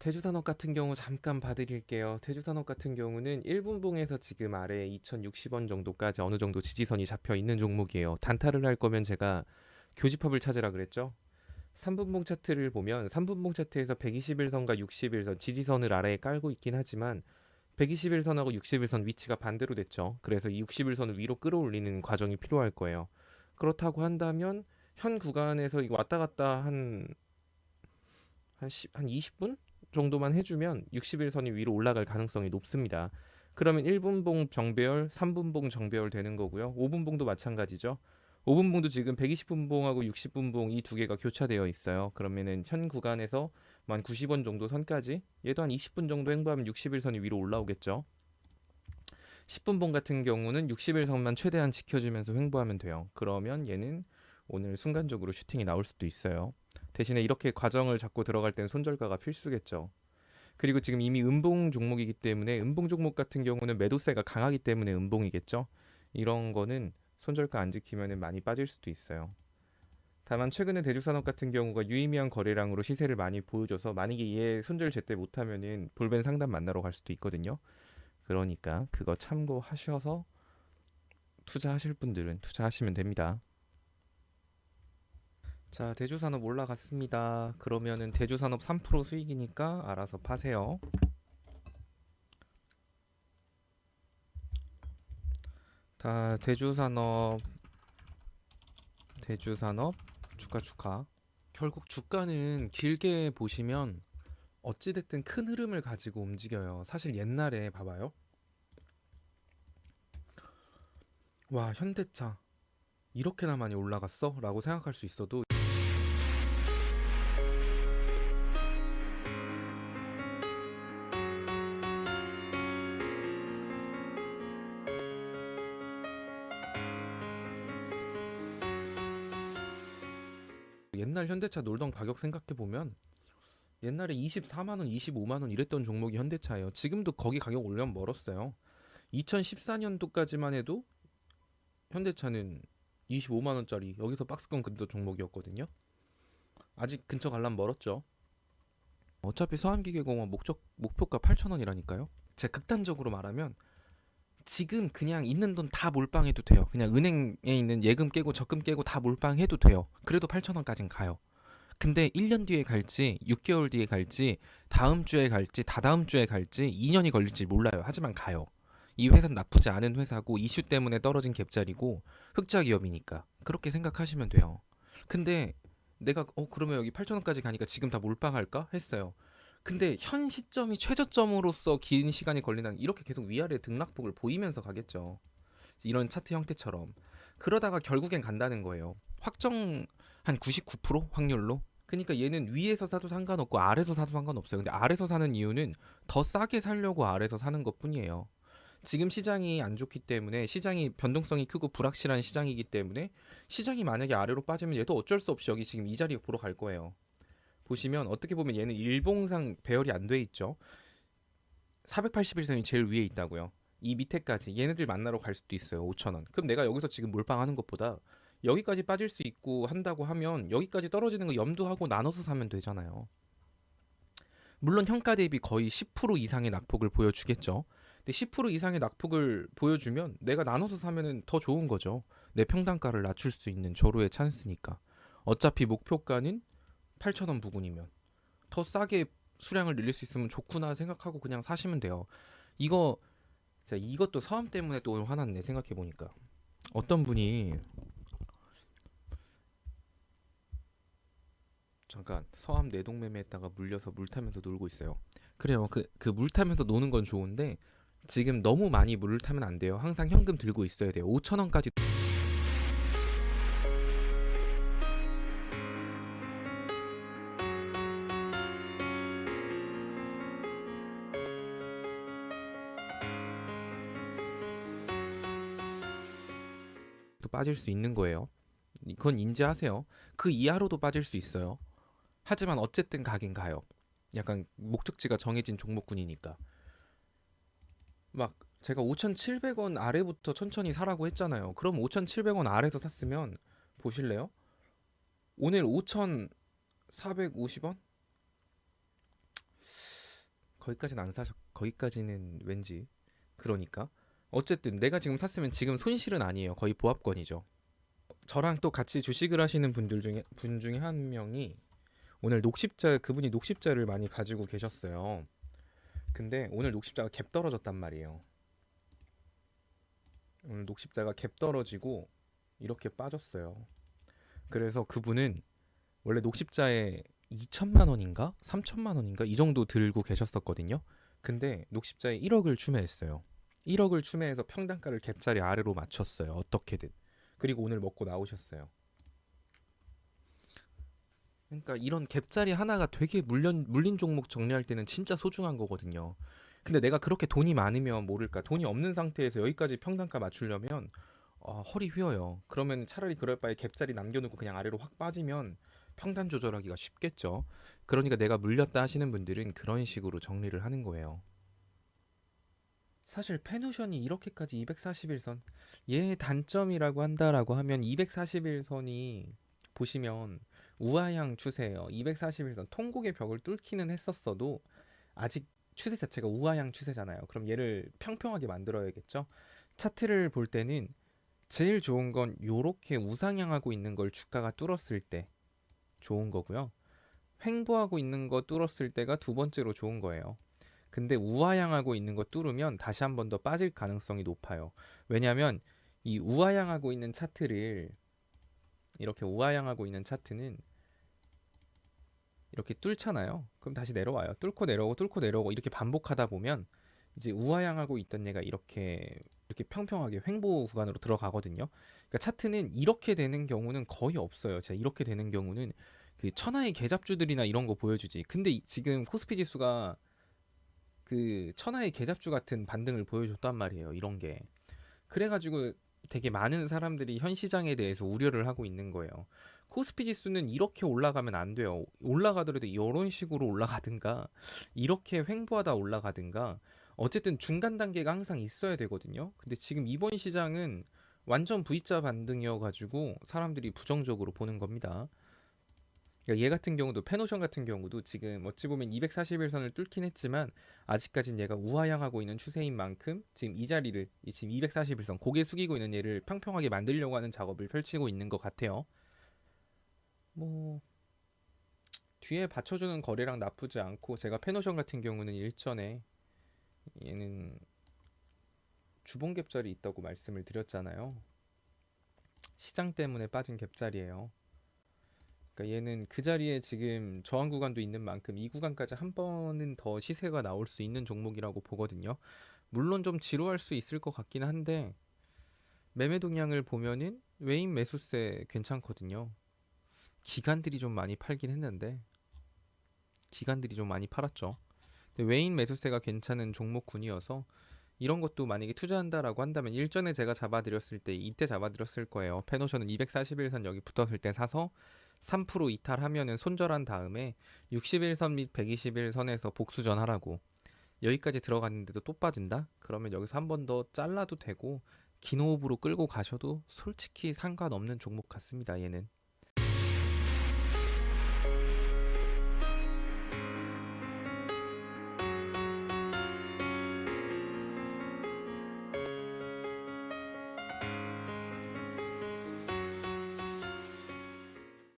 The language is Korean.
대주산업 같은 경우 잠깐 봐드릴게요. 대주산업 같은 경우는 1분봉에서 지금 아래 2060원 정도까지 어느 정도 지지선이 잡혀 있는 종목이에요. 단타를 할 거면 제가 교집합을 찾으라 그랬죠. 3분봉 차트를 보면 3분봉 차트에서 121선과 61선 지지선을 아래에 깔고 있긴 하지만 121선하고 61선 위치가 반대로 됐죠. 그래서 이 61선을 위로 끌어올리는 과정이 필요할 거예요. 그렇다고 한다면 현 구간에서 이거 왔다 갔다 한 20분 정도만 해주면 61선이 위로 올라갈 가능성이 높습니다. 그러면 1분봉 정배열, 3분봉 정배열 되는 거고요. 5분봉도 마찬가지죠. 5분봉도 지금 120분봉하고 60분봉 이 두 개가 교차되어 있어요. 그러면은 현 구간에서 한 90원 정도 선까지 얘도 한 20분 정도 행보하면 61선이 위로 올라오겠죠. 10분봉 같은 경우는 61선만 최대한 지켜주면서 횡보하면 돼요. 그러면 얘는 오늘 순간적으로 슈팅이 나올 수도 있어요. 대신에 이렇게 과정을 잡고 들어갈 때는 손절가가 필수겠죠. 그리고 지금 이미 음봉 종목이기 때문에 음봉 종목 같은 경우는 매도세가 강하기 때문에 음봉이겠죠. 이런 거는 손절가 안 지키면 많이 빠질 수도 있어요. 다만 최근에 대주산업 같은 경우가 유의미한 거래량으로 시세를 많이 보여줘서 만약에 얘 손절 제때 못하면은 볼벤 상담 만나러 갈 수도 있거든요. 그러니까 그거 참고하셔서 투자하실 분들은 투자하시면 됩니다. 자, 대주산업 올라갔습니다. 그러면은 대주산업 3% 수익이니까 알아서 파세요. 다 대주산업 축하. 결국 주가는 길게 보시면 어찌됐든 큰 흐름을 가지고 움직여요. 사실 옛날에 봐봐요. 와, 현대차 이렇게나 많이 올라갔어? 라고 생각할 수 있어도 옛날 현대차 놀던 가격 생각해보면 옛날에 24만원, 25만원 이랬던 종목이 현대차예요. 지금도 거기 가격 올려면 멀었어요. 2014년도까지만 해도 현대차는 25만원짜리 여기서 박스권 근도 종목이었거든요. 아직 근처 가려면 멀었죠. 어차피 서암기계공원 목표가 8천원이라니까요. 제가 극단적으로 말하면 지금 그냥 있는 돈 다 몰빵해도 돼요. 그냥 은행에 있는 예금 깨고 적금 깨고 다 몰빵해도 돼요. 그래도 8천원까진 가요. 근데 1년 뒤에 갈지 6개월 뒤에 갈지 다음 주에 갈지 다다음 주에 갈지 2년이 걸릴지 몰라요. 하지만 가요. 이 회사는 나쁘지 않은 회사고 이슈 때문에 떨어진 갭자리고 흑자 기업이니까 그렇게 생각하시면 돼요. 근데 내가 그러면 여기 8천원까지 가니까 지금 다 몰빵할까 했어요. 근데 현 시점이 최저점으로서 긴 시간이 걸린다는 이렇게 계속 위아래 등락폭을 보이면서 가겠죠. 이런 차트 형태처럼 그러다가 결국엔 간다는 거예요. 확정 한 99% 확률로. 그러니까 얘는 위에서 사도 상관없고 아래서 사도 상관없어요. 근데 아래서 사는 이유는 더 싸게 살려고 아래서 사는 것뿐이에요. 지금 시장이 안 좋기 때문에 시장이 변동성이 크고 불확실한 시장이기 때문에 시장이 만약에 아래로 빠지면 얘도 어쩔 수 없이 여기 지금 이 자리에 보러 갈 거예요. 보시면 어떻게 보면 얘는 일봉상 배열이 안 돼 있죠. 481선이 제일 위에 있다고요. 이 밑에까지 얘네들 만나러 갈 수도 있어요. 5천원. 그럼 내가 여기서 지금 몰빵하는 것보다 여기까지 빠질 수 있고 한다고 하면 여기까지 떨어지는 거 염두하고 나눠서 사면 되잖아요. 물론 현가 대비 거의 10% 이상의 낙폭을 보여주겠죠. 근데 10% 이상의 낙폭을 보여주면 내가 나눠서 사면은 더 좋은 거죠. 내 평단가를 낮출 수 있는 절호의 찬스니까. 어차피 목표가는 8천원 부근이면 더 싸게 수량을 늘릴 수 있으면 좋구나 생각하고 그냥 사시면 돼요. 이거 이것도 서암 때문에 또 화났네 생각해 보니까. 어떤 분이 잠깐 서암 내동매매했다가 물려서 물 타면서 놀고 있어요. 그래요. 그 물 타면서 노는 건 좋은데 지금 너무 많이 물을 타면 안 돼요. 항상 현금 들고 있어야 돼요. 5천원까지 빠질 수 있는 거예요. 그건 인지하세요. 그 이하로도 빠질 수 있어요. 하지만 어쨌든 가긴 가요. 약간 목적지가 정해진 종목군이니까. 막 제가 5,700원 아래부터 천천히 사라고 했잖아요. 그럼 5,700원 아래에서 샀으면 보실래요? 오늘 5,450원? 거기까지는 안 사셨. 거기까지는 왠지. 그러니까 어쨌든 내가 지금 샀으면 지금 손실은 아니에요. 거의 보합권이죠. 저랑 또 같이 주식을 하시는 분 중에 한 명이 오늘 그분이 녹십자를 많이 가지고 계셨어요. 근데 오늘 녹십자가 갭 떨어졌단 말이에요. 오늘 녹십자가 갭 떨어지고 이렇게 빠졌어요. 그래서 그분은 원래 녹십자에 2천만 원인가 3천만 원인가 이 정도 들고 계셨었거든요. 근데 녹십자에 1억을 추매했어요. 1억을 추매해서 평단가를 갭자리 아래로 맞췄어요. 어떻게든. 그리고 오늘 먹고 나오셨어요. 그러니까 이런 갭자리 하나가 되게 물린 종목 정리할 때는 진짜 소중한 거거든요. 근데 내가 그렇게 돈이 많으면 모를까 돈이 없는 상태에서 여기까지 평단가 맞추려면 허리 휘어요. 그러면 차라리 그럴 바에 갭자리 남겨놓고 그냥 아래로 확 빠지면 평단 조절하기가 쉽겠죠. 그러니까 내가 물렸다 하시는 분들은 그런 식으로 정리를 하는 거예요. 사실 페노션이 이렇게까지 241선 얘의 단점이라고 한다라고 하면 241선이 보시면 우하향 추세예요. 241선 통곡의 벽을 뚫기는 했었어도 아직 추세 자체가 우하향 추세잖아요. 그럼 얘를 평평하게 만들어야겠죠. 차트를 볼 때는 제일 좋은 건 요렇게 우상향하고 있는 걸 주가가 뚫었을 때 좋은 거고요. 횡보하고 있는 거 뚫었을 때가 두 번째로 좋은 거예요. 근데 우하향하고 있는 거 뚫으면 다시 한 번 더 빠질 가능성이 높아요. 왜냐하면 이 우하향하고 있는 차트를 이렇게 우하향하고 있는 차트는 이렇게 뚫잖아요. 그럼 다시 내려와요. 뚫고 내려오고 뚫고 내려오고 이렇게 반복하다 보면 이제 우하향하고 있던 얘가 이렇게 평평하게 횡보 구간으로 들어가거든요. 그러니까 차트는 이렇게 되는 경우는 거의 없어요. 제가 이렇게 되는 경우는 그 천하의 개잡주들이나 이런 거 보여주지. 근데 지금 코스피 지수가 그 천하의 개잡주 같은 반등을 보여줬단 말이에요. 이런 게. 그래가지고 되게 많은 사람들이 현 시장에 대해서 우려를 하고 있는 거예요. 코스피 지수는 이렇게 올라가면 안 돼요. 올라가더라도 이런 식으로 올라가든가 이렇게 횡보하다 올라가든가 어쨌든 중간 단계가 항상 있어야 되거든요. 근데 지금 이번 시장은 완전 V자 반등이어가지고 사람들이 부정적으로 보는 겁니다. 그러니까 얘 같은 경우도 페노션 같은 경우도 지금 어찌 보면 241선을 뚫긴 했지만 아직까진 얘가 우하향하고 있는 추세인 만큼 지금 이 자리를 지금 241선 고개 숙이고 있는 얘를 평평하게 만들려고 하는 작업을 펼치고 있는 것 같아요. 뭐 뒤에 받쳐주는 거래량 나쁘지 않고 제가 페노션 같은 경우는 일전에 얘는 주봉 갭자리 있다고 말씀을 드렸잖아요. 시장 때문에 빠진 갭자리예요. 그러니까 얘는 그 자리에 지금 저항 구간도 있는 만큼 이 구간까지 한 번은 더 시세가 나올 수 있는 종목이라고 보거든요. 물론 좀 지루할 수 있을 것 같긴 한데 매매 동향을 보면은 외인 매수세 괜찮거든요. 기관들이 좀 많이 팔긴 했는데 기관들이 좀 많이 팔았죠. 근데 외인 매수세가 괜찮은 종목군이어서 이런 것도 만약에 투자한다라고 한다면 일전에 제가 잡아드렸을 때 이때 잡아드렸을 거예요. 페노션은 241선 여기 붙었을 때 사서 3% 이탈하면은 손절한 다음에 61선 및 121선에서 복수전 하라고. 여기까지 들어갔는데도 또 빠진다? 그러면 여기서 한 번 더 잘라도 되고 긴 호흡으로 끌고 가셔도 솔직히 상관없는 종목 같습니다. 얘는.